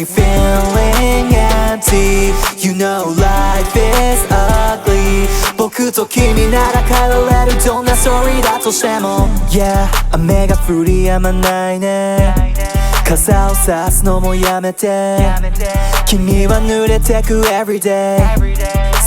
you're feeling empty, you know life is ugly. 僕と君なら変えられるどんなストーリーだとしても Yeah 雨が降り止まないね傘を差すのもやめて君は濡れてく everyday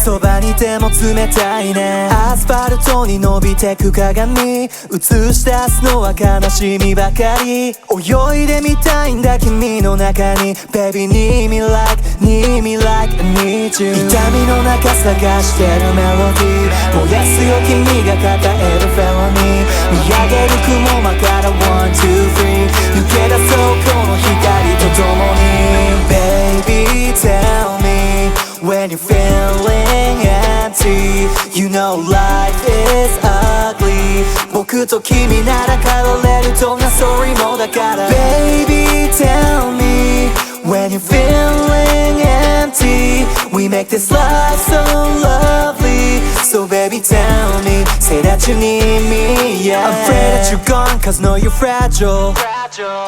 そばにいても冷たいねアスファルトに伸びてく鏡映し出すのは悲しみばかり泳いでみたいんだ君の中に Baby need me like need me like I need you 痛みの中探してるメロディー燃やすよ君が抱えるフェロニー見上げる雲間から one two three 抜け出そうこの光と共に Baby tell me when you're feeling empty, you know life is ugly 僕と君なら変えられるどんなストーリーもだから Baby tell me when you're feeling empty We make this life so lovely So baby tell me, say that you need me, yeah I'm afraid that you're gone cause know you're fragile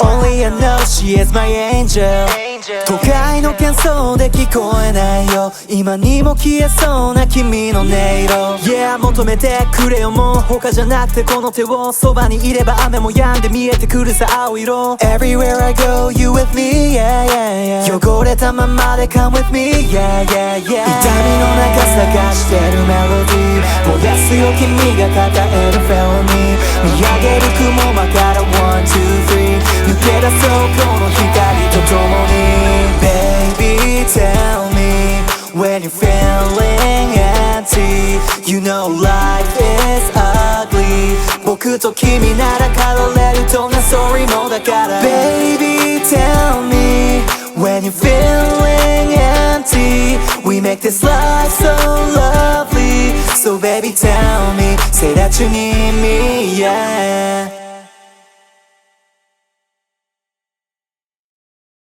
Only I know she is my angel 都会の喧騒で聞こえないよ今にも消えそうな君の音色 Yeah 求めてくれよもう他じゃなくてこの手をそばにいれば雨も止んで見えてくるさ青色 Everywhere I go you with me yeah yeah yeah 汚れたままで come with me yeah yeah yeah 痛みの中探してるメロディー燃やすよ君が抱えるフェロニー見上げる雲間から one two three 抜け出そうこの光と共にBaby, tell me when you're feeling empty You know life is ugly 僕と君なら変えられるどんなストーリーもだから Baby, tell me when you're feeling empty We make this life so lovely So baby, tell me, say that you need me, yeah